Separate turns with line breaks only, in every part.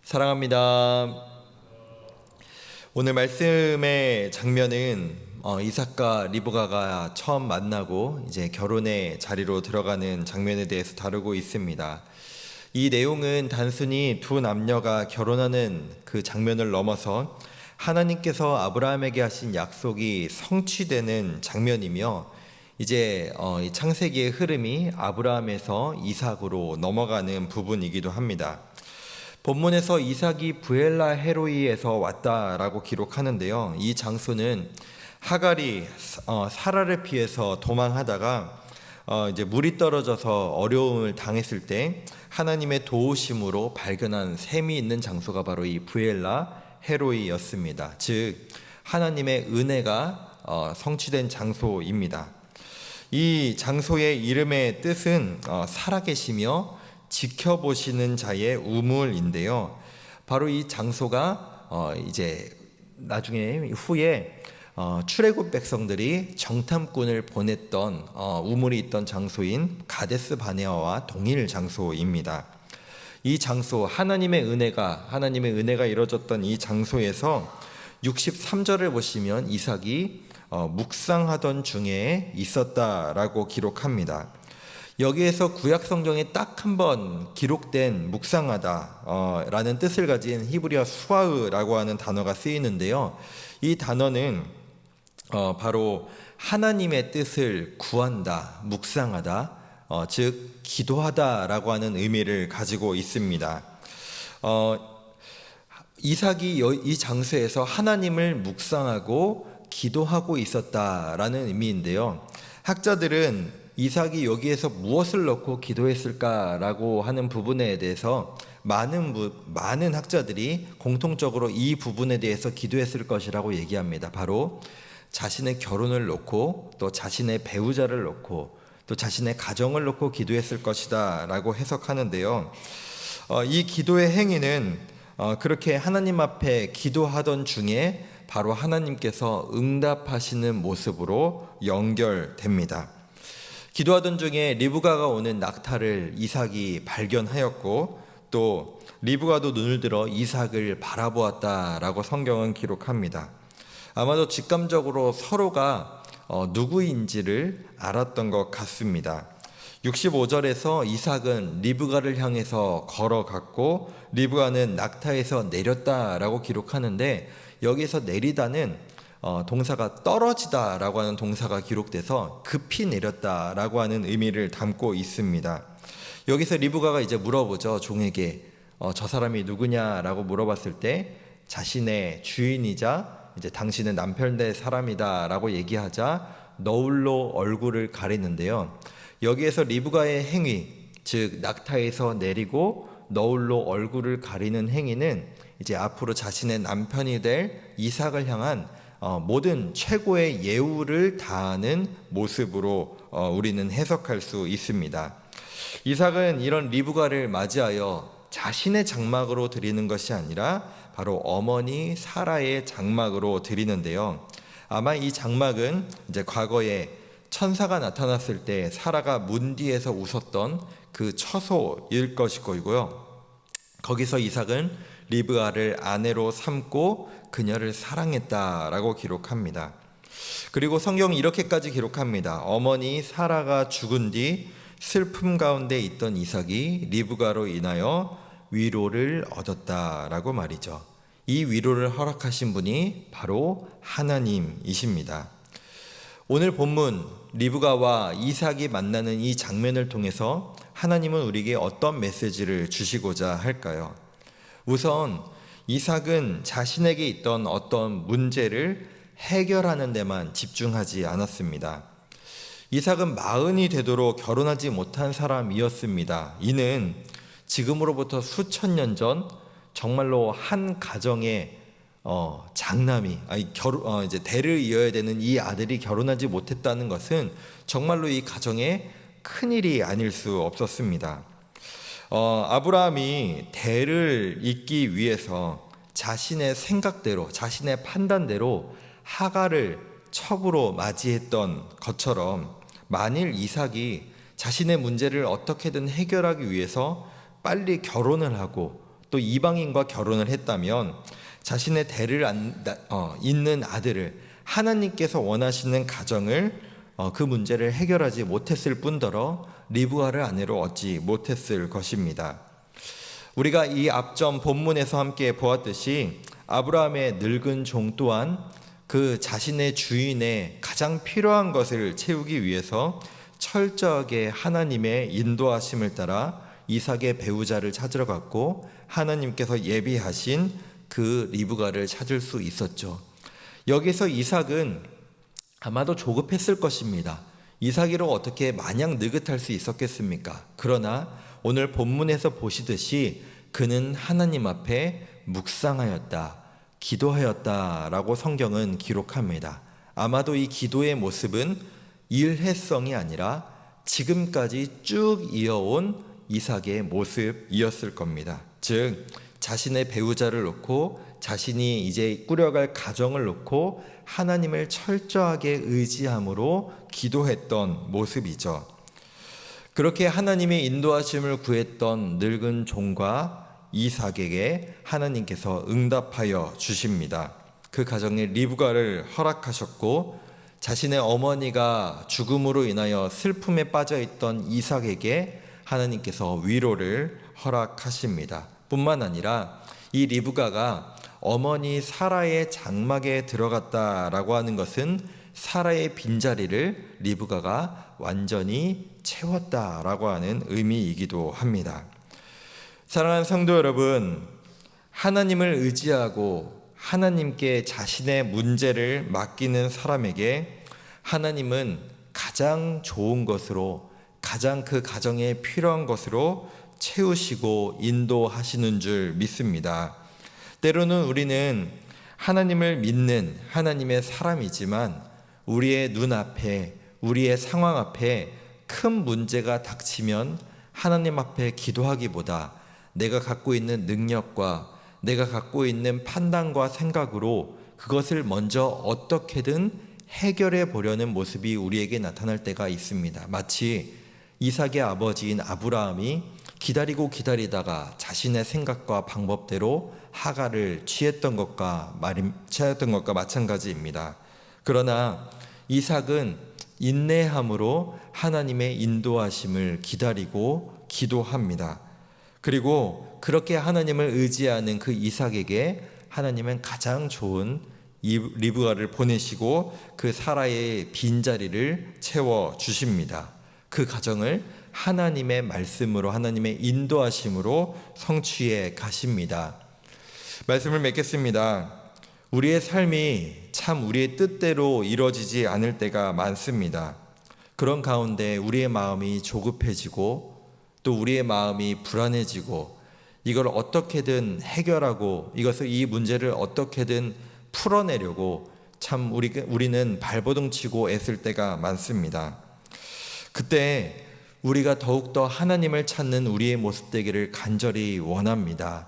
사랑합니다. 오늘 말씀의 장면은 이삭과 리브가가 처음 만나고 이제 결혼의 자리로 들어가는 장면에 대해서 다루고 있습니다. 이 내용은 단순히 두 남녀가 결혼하는 그 장면을 넘어서 하나님께서 아브라함에게 하신 약속이 성취되는 장면이며, 이제 이 창세기의 흐름이 아브라함에서 이삭으로 넘어가는 부분이기도 합니다. 본문에서 이삭이 부엘라 헤로이에서 왔다라고 기록하는데요. 이 장소는 하갈이 사라를 피해서 도망하다가 이제 물이 떨어져서 어려움을 당했을 때 하나님의 도우심으로 발견한 샘이 있는 장소가 바로 이 부엘라 헤로이였습니다. 즉 하나님의 은혜가 성취된 장소입니다. 이 장소의 이름의 뜻은 살아계시며 지켜보시는 자의 우물인데요. 바로 이 장소가 이제 나중에 후에 출애굽 백성들이 정탐꾼을 보냈던 우물이 있던 장소인 가데스 바네아와 동일 장소입니다. 이 장소 하나님의 은혜가 이루어졌던 이 장소에서 63절을 보시면 이삭이 묵상하던 중에 있었다라고 기록합니다. 여기에서 구약 성경에 딱 한 번 기록된 묵상하다 라는 뜻을 가진 히브리어 수아으라고 하는 단어가 쓰이는데요. 이 단어는 바로 하나님의 뜻을 구한다, 묵상하다, 즉 기도하다라고 하는 의미를 가지고 있습니다. 이삭이 이 장소에서 하나님을 묵상하고 기도하고 있었다라는 의미인데요. 학자들은 이삭이 여기에서 무엇을 넣고 기도했을까라고 하는 부분에 대해서 많은 학자들이 공통적으로 이 부분에 대해서 기도했을 것이라고 얘기합니다. 바로 자신의 결혼을 놓고 또 자신의 배우자를 놓고 또 자신의 가정을 놓고 기도했을 것이다 라고 해석하는데요. 이 기도의 행위는 그렇게 하나님 앞에 기도하던 중에 바로 하나님께서 응답하시는 모습으로 연결됩니다. 기도하던 중에 리브가가 오는 낙타를 이삭이 발견하였고, 또 리브가도 눈을 들어 이삭을 바라보았다라고 성경은 기록합니다. 아마도 직감적으로 서로가 누구인지를 알았던 것 같습니다. 65절에서 이삭은 리브가를 향해서 걸어갔고 리브가는 낙타에서 내렸다라고 기록하는데, 여기서 내리다는 동사가 떨어지다라고 하는 동사가 기록돼서 급히 내렸다라고 하는 의미를 담고 있습니다. 여기서 리브가가 이제 물어보죠. 종에게 저 사람이 누구냐라고 물어봤을 때 자신의 주인이자 이제 당신은 남편 될 사람이다라고 얘기하자 너울로 얼굴을 가리는데요. 여기에서 리브가의 행위, 즉 낙타에서 내리고 너울로 얼굴을 가리는 행위는 이제 앞으로 자신의 남편이 될 이삭을 향한 모든 최고의 예우를 다하는 모습으로 우리는 해석할 수 있습니다. 이삭은 이런 리브가를 맞이하여 자신의 장막으로 드리는 것이 아니라 바로 어머니 사라의 장막으로 드리는데요. 아마 이 장막은 이제 과거에 천사가 나타났을 때 사라가 문 뒤에서 웃었던 그 처소일 것이고요. 거기서 이삭은 리브가를 아내로 삼고 그녀를 사랑했다라고 기록합니다. 그리고 성경은 이렇게까지 기록합니다. 어머니 사라가 죽은 뒤 슬픔 가운데 있던 이삭이 리브가로 인하여 위로를 얻었다라고 말이죠. 이 위로를 허락하신 분이 바로 하나님이십니다. 오늘 본문 리브가와 이삭이 만나는 이 장면을 통해서 하나님은 우리에게 어떤 메시지를 주시고자 할까요? 우선 이삭은 자신에게 있던 어떤 문제를 해결하는 데만 집중하지 않았습니다. 이삭은 마흔이 되도록 결혼하지 못한 사람이었습니다. 이는 지금으로부터 수천 년 전 정말로 한 가정의 장남이 이제 대를 이어야 되는 이 아들이 결혼하지 못했다는 것은 정말로 이 가정에 큰일이 아닐 수 없었습니다. 아브라함이 대를 잇기 위해서 자신의 생각대로, 자신의 판단대로 하갈을 첩으로 맞이했던 것처럼, 만일 이삭이 자신의 문제를 어떻게든 해결하기 위해서 빨리 결혼을 하고 또 또 이방인과 결혼을 했다면 자신의 대를 잇는 아들을 하나님께서 원하시는 가정을 그 문제를 해결하지 못했을 뿐더러 리브가를 아내로 얻지 못했을 것입니다. 우리가 이 앞전 본문에서 함께 보았듯이 아브라함의 늙은 종 또한 그 자신의 주인의 가장 필요한 것을 채우기 위해서 철저하게 하나님의 인도하심을 따라 이삭의 배우자를 찾으러 갔고 하나님께서 예비하신 그 리브가를 찾을 수 있었죠. 여기서 이삭은 아마도 조급했을 것입니다. 이삭이로 어떻게 마냥 느긋할 수 있었겠습니까? 그러나 오늘 본문에서 보시듯이 그는 하나님 앞에 묵상하였다, 기도하였다라고 성경은 기록합니다. 아마도 이 기도의 모습은 일회성이 아니라 지금까지 쭉 이어온 이삭의 모습이었을 겁니다. 즉 자신의 배우자를 놓고 자신이 이제 꾸려갈 가정을 놓고 하나님을 철저하게 의지함으로 기도했던 모습이죠. 그렇게 하나님의 인도하심을 구했던 늙은 종과 이삭에게 하나님께서 응답하여 주십니다. 그 가정에 리브가를 허락하셨고 자신의 어머니가 죽음으로 인하여 슬픔에 빠져있던 이삭에게 하나님께서 위로를 허락하십니다. 뿐만 아니라 이 리브가가 어머니 사라의 장막에 들어갔다라고 하는 것은 사라의 빈자리를 리브가가 완전히 채웠다라고 하는 의미이기도 합니다. 사랑하는 성도 여러분, 하나님을 의지하고 하나님께 자신의 문제를 맡기는 사람에게 하나님은 가장 좋은 것으로, 가장 그 가정에 필요한 것으로 채우시고 인도하시는 줄 믿습니다. 때로는 우리는 하나님을 믿는 하나님의 사람이지만 우리의 눈앞에, 우리의 상황 앞에 큰 문제가 닥치면 하나님 앞에 기도하기보다 내가 갖고 있는 능력과 내가 갖고 있는 판단과 생각으로 그것을 먼저 어떻게든 해결해 보려는 모습이 우리에게 나타날 때가 있습니다. 마치 이삭의 아버지인 아브라함이 기다리고 기다리다가 자신의 생각과 방법대로 하갈을 취했던 것과 마찬가지입니다. 그러나 이삭은 인내함으로 하나님의 인도하심을 기다리고 기도합니다. 그리고 그렇게 하나님을 의지하는 그 이삭에게 하나님은 가장 좋은 리브가를 보내시고 그 사라의 빈자리를 채워주십니다. 그 가정을 하나님의 말씀으로, 하나님의 인도하심으로 성취해 가십니다. 말씀을 맺겠습니다. 우리의 삶이 참 우리의 뜻대로 이루어지지 않을 때가 많습니다. 그런 가운데 우리의 마음이 조급해지고 또 우리의 마음이 불안해지고 이걸 어떻게든 해결하고 이 문제를 어떻게든 풀어내려고 참 우리는 발버둥 치고 애쓸 때가 많습니다. 그때 우리가 더욱더 하나님을 찾는 우리의 모습 되기를 간절히 원합니다.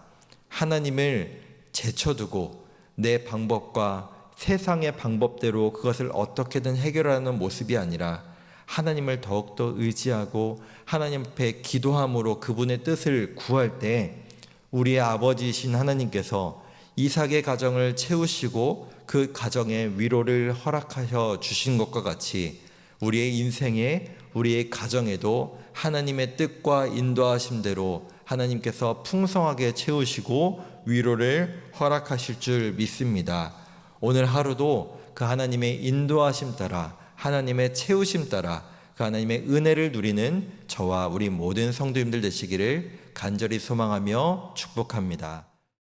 하나님을 제쳐두고 내 방법과 세상의 방법대로 그것을 어떻게든 해결하는 모습이 아니라 하나님을 더욱더 의지하고 하나님 앞에 기도함으로 그분의 뜻을 구할 때 우리의 아버지이신 하나님께서 이삭의 가정을 채우시고 그 가정에 위로를 허락하여 주신 것과 같이 우리의 인생에, 우리의 가정에도 하나님의 뜻과 인도하심대로 하나님께서 풍성하게 채우시고 위로를 허락하실 줄 믿습니다. 오늘 하루도 그 하나님의 인도하심 따라, 하나님의 채우심 따라 그 하나님의 은혜를 누리는 저와 우리 모든 성도님들 되시기를 간절히 소망하며 축복합니다.